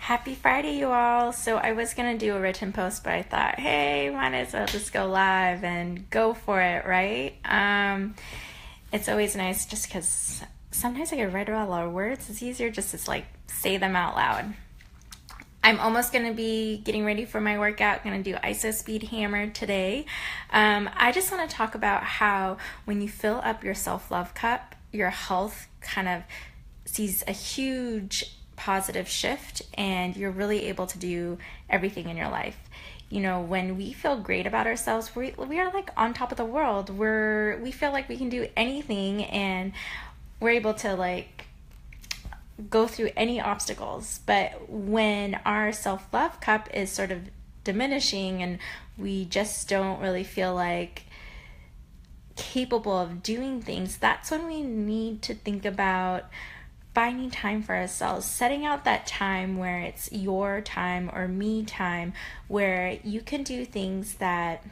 Happy Friday, you all. So I was going to do a written post, but I thought, hey, might as well just go live and go for it, right? It's always nice just because sometimes I can write a lot of words. It's easier just to like say them out loud. I'm almost going to be getting ready for my workout. Going to do IsoSpeed Hammer today. I just want to talk about how when you fill up your self-love cup, your health kind of sees a huge positive shift and you're really able to do everything in your life. You know, when we feel great about ourselves, we are like on top of the world. We feel like we can do anything and we're able to like go through any obstacles. But when our self-love cup is sort of diminishing and we just don't really feel like capable of doing things, that's when we need to think about finding time for ourselves, setting out that time where it's your time or me time, where you can do things that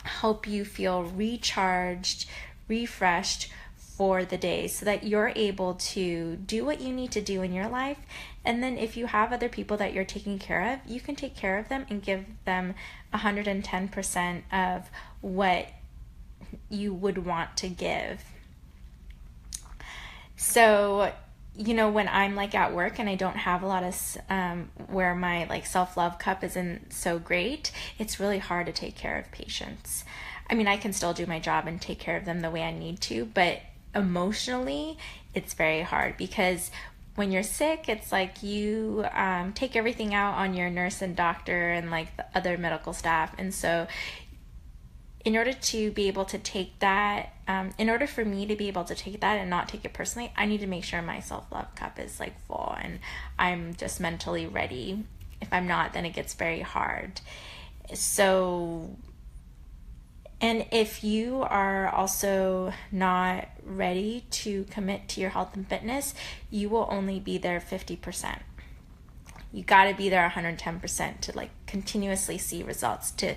help you feel recharged, refreshed for the day so that you're able to do what you need to do in your life. And then if you have other people that you're taking care of, you can take care of them and give them 110% of what you would want to give. So, you know, when I'm like at work and I don't have a lot of where my like self-love cup isn't so great, it's really hard to take care of patients. I mean, I can still do my job and take care of them the way I need to, but emotionally it's very hard because when you're sick, it's like you take everything out on your nurse and doctor and like the other medical staff. And so in order to be able to take that, in order for me to be able to take that and not take it personally, I need to make sure my self-love cup is like full and I'm just mentally ready. If I'm not, then it gets very hard. So, and if you are also not ready to commit to your health and fitness, you will only be there 50%. You got to be there 110% to like continuously see results, to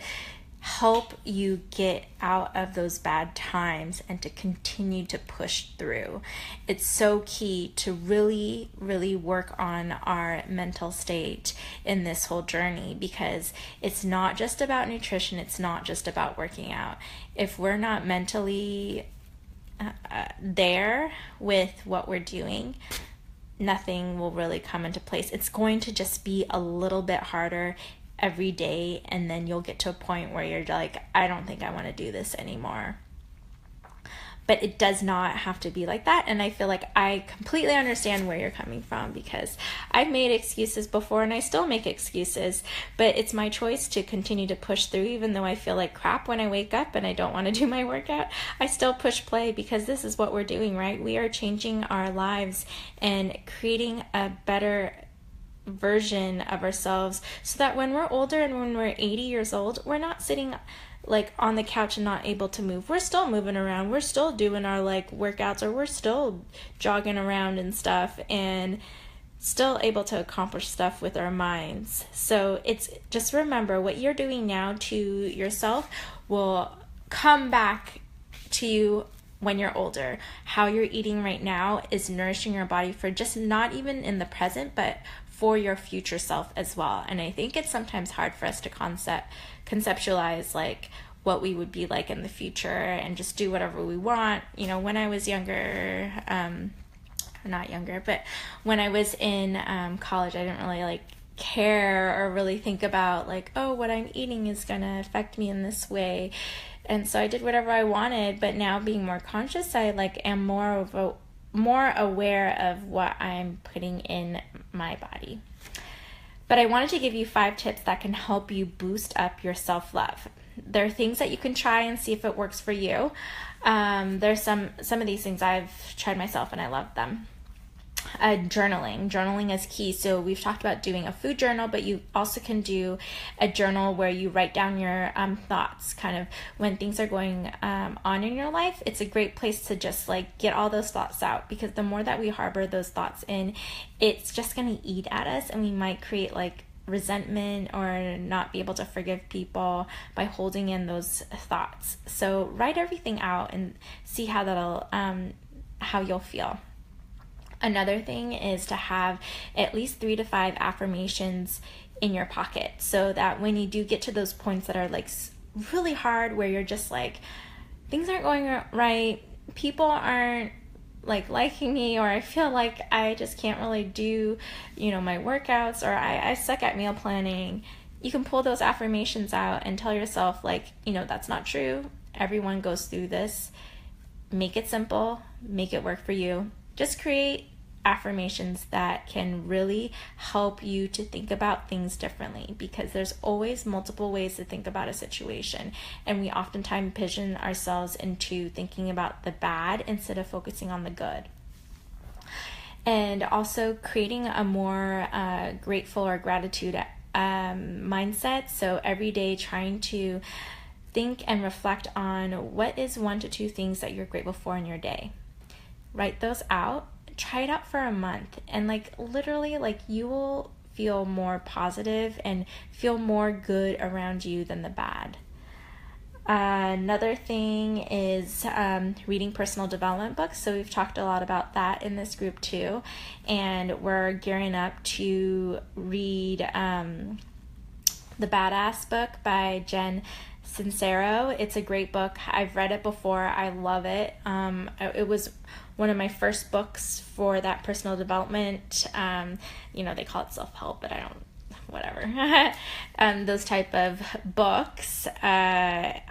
help you get out of those bad times and to continue to push through. It's so key to really, really work on our mental state in this whole journey because it's not just about nutrition, it's not just about working out. If we're not mentally there with what we're doing, nothing will really come into place. It's going to just be a little bit harder every day, and then you'll get to a point where you're like, I don't think I want to do this anymore. But it does not have to be like that, and I feel like I completely understand where you're coming from because I've made excuses before and I still make excuses, but it's my choice to continue to push through. Even though I feel like crap when I wake up and I don't want to do my workout, I still push play because this is what we're doing, right? We are changing our lives and creating a better version of ourselves so that when we're older and when we're 80 years old, we're not sitting like on the couch and not able to move. We're still moving around. We're still doing our like workouts, or we're still jogging around and stuff and still able to accomplish stuff with our minds. So it's just remember what you're doing now to yourself will come back to you when you're older. How you're eating right now is nourishing your body for just not even in the present, but for your future self as well. And I think it's sometimes hard for us to conceptualize like what we would be like in the future and just do whatever we want. You know, when I was younger, not younger, but when I was in college, I didn't really like care or really think about like, oh, what I'm eating is gonna affect me in this way. And so I did whatever I wanted, but now being more conscious, I like am more aware of what I'm putting in my body. But I wanted to give you 5 tips that can help you boost up your self-love. There are things that you can try and see if it works for you. There's some of these things I've tried myself and I love them. Journaling is key. So we've talked about doing a food journal, but you also can do a journal where you write down your thoughts, kind of when things are going on in your life. It's a great place to just like get all those thoughts out, because the more that we harbor those thoughts in, it's just going to eat at us, and we might create like resentment or not be able to forgive people by holding in those thoughts. So write everything out and see how that'll how you'll feel. Another thing is to have at least 3 to 5 affirmations in your pocket, so that when you do get to those points that are like really hard, where you're just like, things aren't going right, people aren't like liking me, or I feel like I just can't really do, my workouts, or I suck at meal planning, you can pull those affirmations out and tell yourself, like, that's not true. Everyone goes through this. Make it simple, make it work for you. Just create affirmations that can really help you to think about things differently, because there's always multiple ways to think about a situation, and we oftentimes pigeon ourselves into thinking about the bad instead of focusing on the good. And also creating a more grateful or gratitude mindset. So every day trying to think and reflect on what is 1 to 2 things that you're grateful for in your day. Write those out. Try it out for a month, and literally you will feel more positive and feel more good around you than the bad. Another thing is reading personal development books. So we've talked a lot about that in this group too, and we're gearing up to read The Badass Book by Jen Sincero. It's a great book. I've read it before. I love it. It was one of my first books for that personal development. They call it self-help, but I don't, whatever. Those type of books. I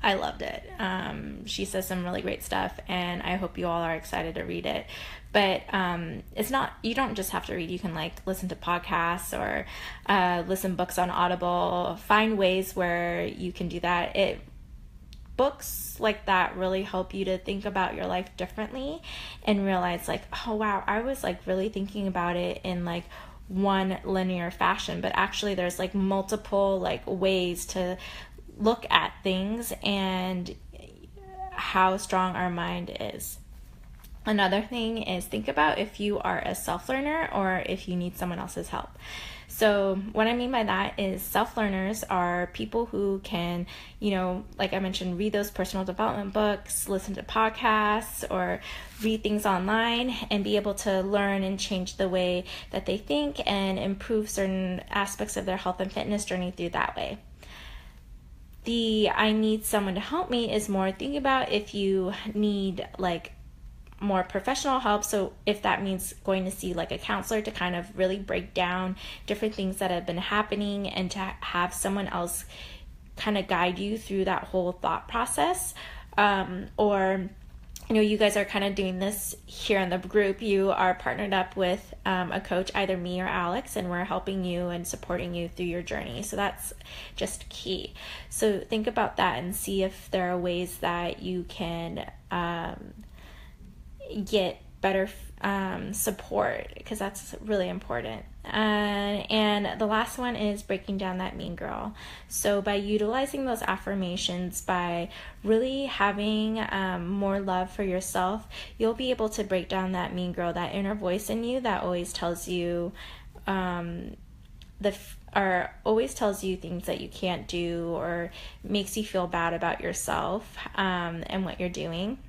loved it. She says some really great stuff, and I hope you all are excited to read it. But it's not, you don't just have to read. You can listen to podcasts or listen books on Audible. Find ways where you can do that. Books like that really help you to think about your life differently and realize oh wow, I was really thinking about it in one linear fashion, but actually there's multiple ways to look at things and how strong our mind is. Another thing is think about if you are a self-learner or if you need someone else's help. So what I mean by that is self-learners are people who can, like I mentioned, read those personal development books, listen to podcasts, or read things online and be able to learn and change the way that they think and improve certain aspects of their health and fitness journey through that way. The I need someone to help me is more thinking about if you need more professional help. So if that means going to see a counselor to kind of really break down different things that have been happening and to have someone else kind of guide you through that whole thought process, or you guys are kind of doing this here in the group. You are partnered up with a coach, either me or Alex, and we're helping you and supporting you through your journey. So that's just key. So think about that and see if there are ways that you can get better support, because that's really important. And the last one is breaking down that mean girl. So by utilizing those affirmations, by really having more love for yourself, you'll be able to break down that mean girl, that inner voice in you that always tells you always tells you things that you can't do or makes you feel bad about yourself and what you're doing.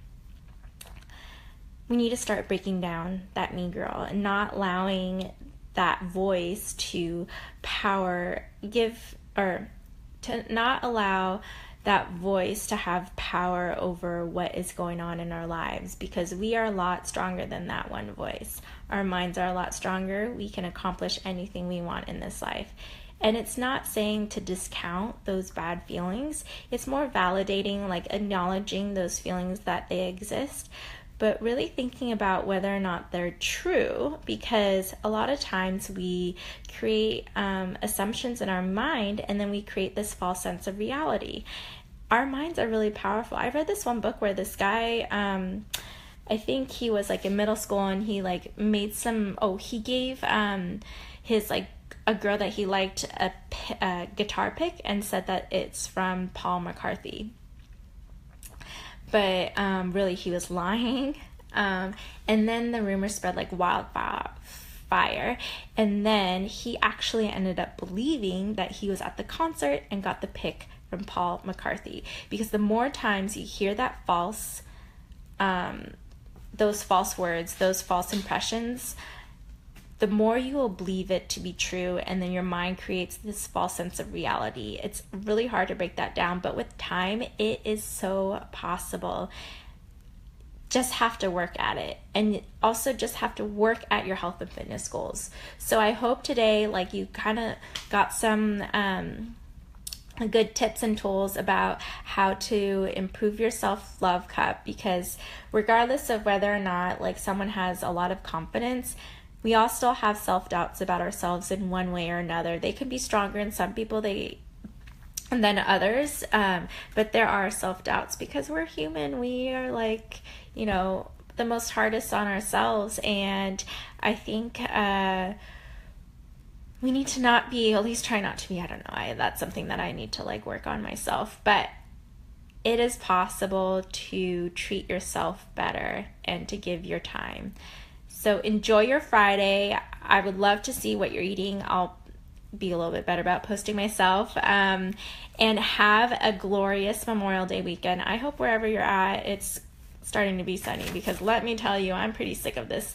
We need to start breaking down that mean girl and not allowing that voice to not allow that voice to have power over what is going on in our lives, because we are a lot stronger than that one voice. Our minds are a lot stronger. We can accomplish anything we want in this life. And it's not saying to discount those bad feelings. It's more validating, acknowledging those feelings that they exist, but really thinking about whether or not they're true, because a lot of times we create assumptions in our mind, and then we create this false sense of reality. Our minds are really powerful. I read this one book where this guy, I think he was in middle school, and he made he gave his a girl that he liked a guitar pick and said that it's from Paul McCartney. But really he was lying. And then the rumor spread like wildfire. And then he actually ended up believing that he was at the concert and got the pick from Paul McCartney. Because the more times you hear that false those false words, those false impressions, the more you will believe it to be true, and then your mind creates this false sense of reality. It's really hard to break that down, but with time, it is so possible. Just have to work at it, and also just have to work at your health and fitness goals. So I hope today, like, you kind of got some good tips and tools about how to improve your self-love cup, because regardless of whether or not like someone has a lot of confidence, we all still have self-doubts about ourselves in one way or another. They can be stronger in some people than others, but there are self-doubts because we're human. We are like, the most hardest on ourselves, and I think we need to not be, at least try not to be, I don't know, that's something that I need to like work on myself, but it is possible to treat yourself better and to give your time. So enjoy your Friday. I would love to see what you're eating. I'll be a little bit better about posting myself. And have a glorious Memorial Day weekend. I hope wherever you're at, it's starting to be sunny, because let me tell you, I'm pretty sick of this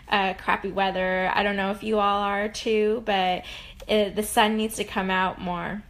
crappy weather. I don't know if you all are too, but the sun needs to come out more.